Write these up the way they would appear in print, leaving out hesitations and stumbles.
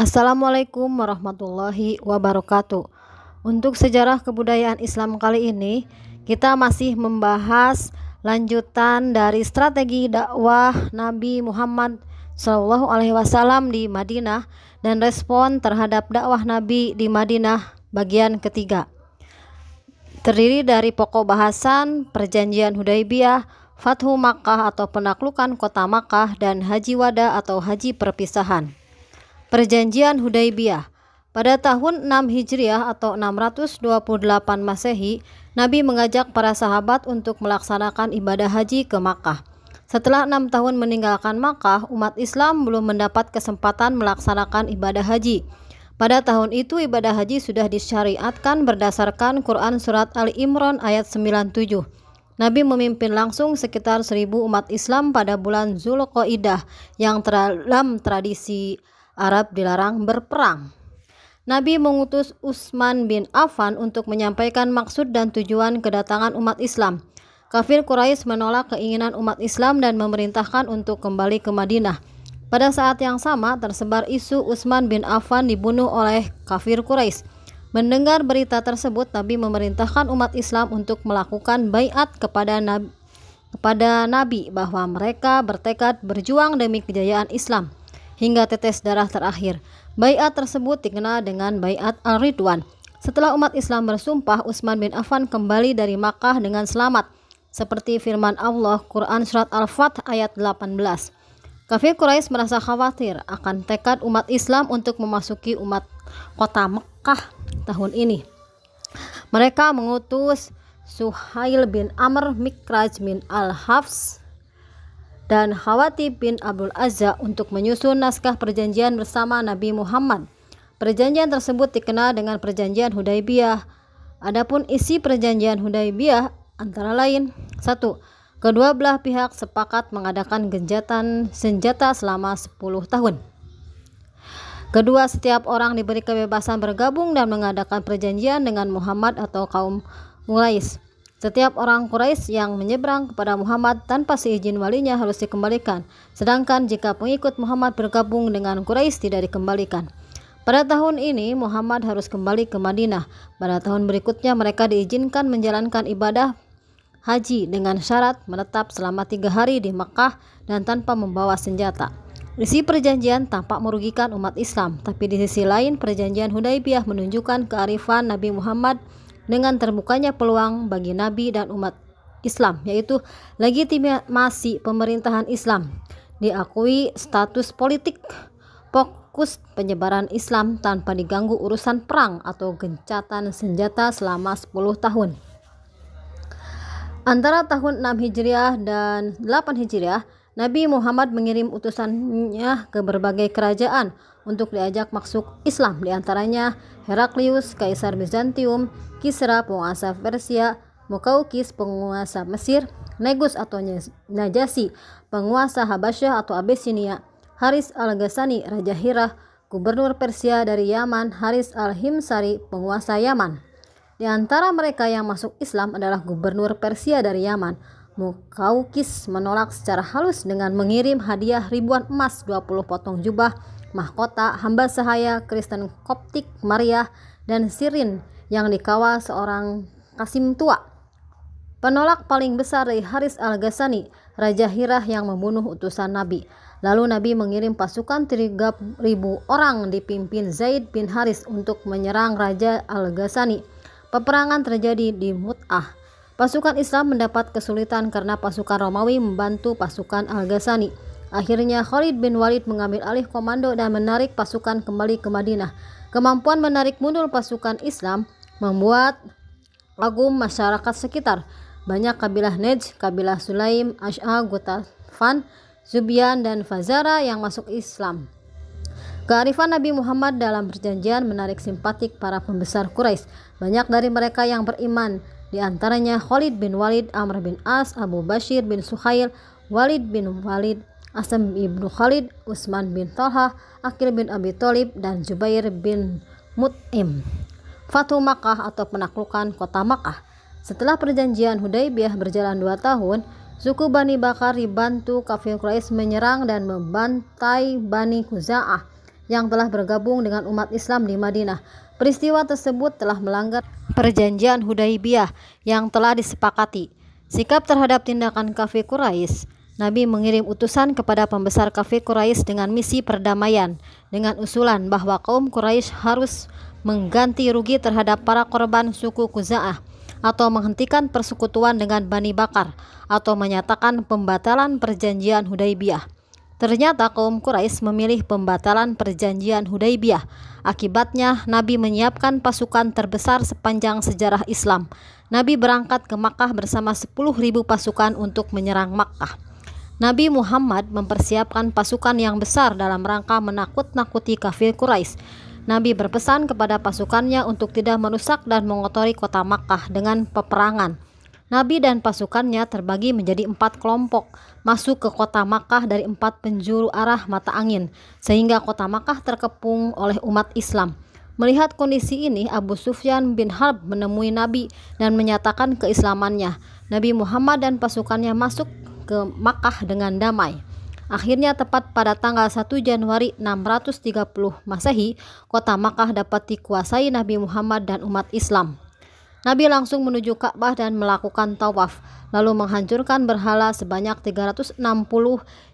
Assalamualaikum warahmatullahi wabarakatuh. Untuk sejarah kebudayaan Islam kali ini, kita masih membahas lanjutan dari strategi dakwah Nabi Muhammad SAW di Madinah dan respon terhadap dakwah Nabi di Madinah bagian ketiga. Terdiri dari pokok bahasan, perjanjian Hudaibiyah, Fathu Makkah atau penaklukan kota Makkah, dan Haji Wada atau haji perpisahan. Perjanjian Hudaibiyah. Pada tahun 6 Hijriah atau 628 Masehi, Nabi mengajak para sahabat untuk melaksanakan ibadah haji ke Makkah. Setelah 6 tahun meninggalkan Makkah, umat Islam belum mendapat kesempatan melaksanakan ibadah haji. Pada tahun itu ibadah haji sudah disyariatkan berdasarkan Quran Surat Ali Imran ayat 97. Nabi memimpin langsung sekitar 1000 umat Islam pada bulan Zulqaidah yang dalam tradisi Arab dilarang berperang. Nabi mengutus Utsman bin Affan untuk menyampaikan maksud dan tujuan kedatangan umat Islam. Kafir Quraisy menolak keinginan umat Islam dan memerintahkan untuk kembali ke Madinah. Pada saat yang sama tersebar isu Utsman bin Affan dibunuh oleh kafir Quraisy. Mendengar berita tersebut, Nabi memerintahkan umat Islam untuk melakukan baiat kepada Nabi bahwa mereka bertekad berjuang demi kejayaan Islam hingga tetes darah terakhir. Baiat tersebut dikenal dengan Baiat Al-Ridwan. Setelah umat Islam bersumpah, Utsman bin Affan kembali dari Makkah dengan selamat. Seperti firman Allah, Quran Surat Al-Fath ayat 18. Kafir Quraisy merasa khawatir akan tekad umat Islam untuk memasuki kota Makkah tahun ini. Mereka mengutus Suhail bin Amr, Mikraj bin Al-Hafs, dan Khawati bin Abdul Azza untuk menyusun naskah perjanjian bersama Nabi Muhammad. Perjanjian tersebut dikenal dengan Perjanjian Hudaibiyah. Adapun isi Perjanjian Hudaibiyah antara lain: 1. Kedua belah pihak sepakat mengadakan gencatan senjata selama 10 tahun. Kedua, setiap orang diberi kebebasan bergabung dan mengadakan perjanjian dengan Muhammad atau kaum Quraisy. Setiap orang Quraisy yang menyeberang kepada Muhammad tanpa seizin walinya harus dikembalikan, sedangkan jika pengikut Muhammad bergabung dengan Quraisy tidak dikembalikan. Pada tahun ini Muhammad harus kembali ke Madinah. Pada tahun berikutnya mereka diizinkan menjalankan ibadah haji dengan syarat menetap selama 3 hari di Makkah dan tanpa membawa senjata. Isi perjanjian tampak merugikan umat Islam, tapi di sisi lain perjanjian Hudaibiyah menunjukkan kearifan Nabi Muhammad dengan terbukanya peluang bagi Nabi dan umat Islam, yaitu legitimasi pemerintahan Islam, diakui status politik, fokus penyebaran Islam tanpa diganggu urusan perang atau gencatan senjata selama 10 tahun. Antara tahun 6 Hijriah dan 8 Hijriah, Nabi Muhammad mengirim utusannya ke berbagai kerajaan untuk diajak masuk Islam, diantaranya Heraklius, Kaisar Bizantium, Kisra, penguasa Persia, Mukaukis, penguasa Mesir, Negus atau Najasyi, penguasa Habasyah atau Abyssinia, Haris al-Ghassani, Raja Hirah, gubernur Persia dari Yaman, Haris al-Himsari, penguasa Yaman. Di antara mereka yang masuk Islam adalah gubernur Persia dari Yaman. Mukaukis menolak secara halus dengan mengirim hadiah ribuan emas, 20 potong jubah, mahkota, hamba sahaya Kristen Koptik, Maria, dan Sirin yang dikawal seorang kasim tua. Penolak paling besar dari Haris al-Ghassani, Raja Hirah yang membunuh utusan Nabi. Lalu Nabi mengirim pasukan 3.000 orang dipimpin Zaid bin Haris untuk menyerang Raja al-Ghassani. Peperangan terjadi di Mut'ah. Pasukan Islam mendapat kesulitan karena pasukan Romawi membantu pasukan al-Ghassani. Akhirnya Khalid bin Walid mengambil alih komando dan menarik pasukan kembali ke Madinah. Kemampuan menarik mundur pasukan Islam membuat kagum masyarakat sekitar. Banyak kabilah Najd, kabilah Sulaim, Ash'a, Gutafan, Zubyan, dan Fazara yang masuk Islam. Kearifan Nabi Muhammad dalam perjanjian menarik simpatik para pembesar Quraisy. Banyak dari mereka yang beriman, di antaranya Khalid bin Walid, Amr bin As, Abu Bashir bin Suhail, Walid bin Walid, Asam ibnu Khalid, Utsman bin Talha, Aqil bin Abi Thalib, dan Jubair bin Mut'im. Fathu Makkah atau penaklukan kota Makkah. Setelah perjanjian Hudaibiyah berjalan 2 tahun, suku Bani Bakar dibantu kafir Quraisy menyerang dan membantai Bani Khuza'ah yang telah bergabung dengan umat Islam di Madinah. Peristiwa tersebut telah melanggar perjanjian Hudaibiyah yang telah disepakati. Sikap terhadap tindakan kafir Quraisy, Nabi mengirim utusan kepada pembesar kafir Quraisy dengan misi perdamaian, dengan usulan bahwa kaum Quraisy harus mengganti rugi terhadap para korban suku Khuza'ah, atau menghentikan persekutuan dengan Bani Bakar, atau menyatakan pembatalan perjanjian Hudaibiyah. Ternyata kaum Quraisy memilih pembatalan perjanjian Hudaibiyah. Akibatnya Nabi menyiapkan pasukan terbesar sepanjang sejarah Islam. Nabi berangkat ke Makkah bersama 10.000 pasukan untuk menyerang Makkah. Nabi Muhammad mempersiapkan pasukan yang besar dalam rangka menakut-nakuti kafir Quraisy. Nabi berpesan kepada pasukannya untuk tidak merusak dan mengotori kota Makkah dengan peperangan. Nabi dan pasukannya terbagi menjadi 4 kelompok, masuk ke kota Makkah dari 4 penjuru arah mata angin, sehingga kota Makkah terkepung oleh umat Islam. Melihat kondisi ini, Abu Sufyan bin Harb menemui Nabi dan menyatakan keislamannya. Nabi Muhammad dan pasukannya masuk ke Makkah dengan damai. Akhirnya tepat pada tanggal 1 Januari 630 Masehi, kota Makkah dapat dikuasai Nabi Muhammad dan umat Islam. Nabi langsung menuju Ka'bah dan melakukan tawaf, lalu menghancurkan berhala sebanyak 360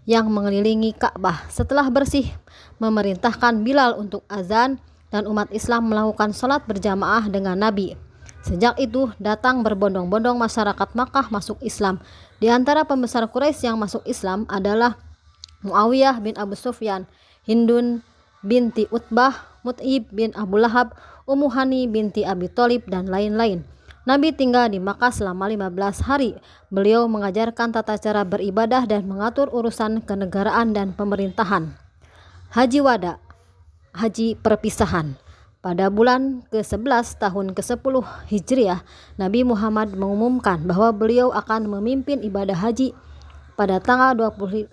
yang mengelilingi Ka'bah. Setelah bersih, memerintahkan Bilal untuk azan dan umat Islam melakukan sholat berjamaah dengan Nabi. Sejak itu datang berbondong-bondong masyarakat Makkah masuk Islam. Di antara pembesar Quraisy yang masuk Islam adalah Muawiyah bin Abu Sufyan, Hindun binti Utbah, Mut'ib bin Abu Lahab, Ummu Hani binti Abi Thalib, dan lain-lain. Nabi tinggal di Makkah selama 15 hari. Beliau mengajarkan tata cara beribadah dan mengatur urusan kenegaraan dan pemerintahan. Haji Wada, haji perpisahan. Pada bulan ke-11 tahun ke-10 Hijriah, Nabi Muhammad mengumumkan bahwa beliau akan memimpin ibadah haji pada tanggal 25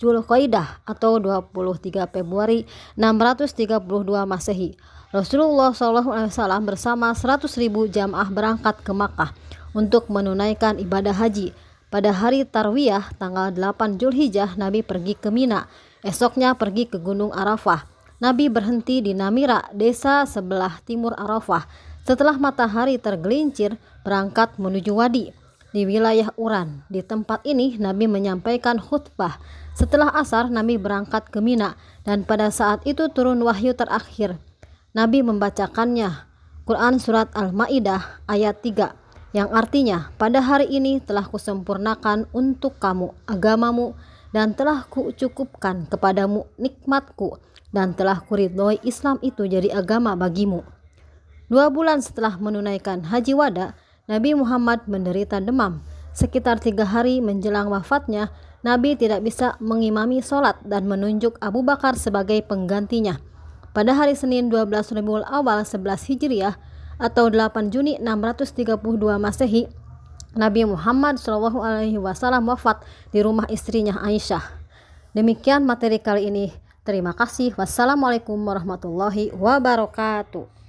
Zulqaidah atau 23 Februari 632 Masehi. Rasulullah SAW bersama 100.000 jamaah berangkat ke Makkah untuk menunaikan ibadah haji. Pada hari Tarwiyah tanggal 8 Zulhijjah, Nabi pergi ke Mina. Esoknya pergi ke Gunung Arafah. Nabi berhenti di Namira, desa sebelah timur Arafah. Setelah matahari tergelincir, berangkat menuju Wadi di wilayah Uran. Di tempat ini Nabi menyampaikan khutbah. Setelah asar, Nabi berangkat ke Mina, dan pada saat itu turun wahyu terakhir. Nabi membacakannya Quran surat Al-Maidah ayat 3, yang artinya, pada hari ini telah kusempurnakan untuk kamu agamamu, dan telah kucukupkan kepadamu nikmatku, dan telah kuridhoi Islam itu jadi agama bagimu. 2 bulan setelah menunaikan Haji Wada, Nabi Muhammad menderita demam. Sekitar 3 hari menjelang wafatnya, Nabi tidak bisa mengimami sholat dan menunjuk Abu Bakar sebagai penggantinya. Pada hari Senin 12 Rabiul Awal 11 Hijriah atau 8 Juni 632 Masehi, Nabi Muhammad SAW wafat di rumah istrinya Aisyah. Demikian materi kali ini. Terima kasih. Wassalamualaikum warahmatullahi wabarakatuh.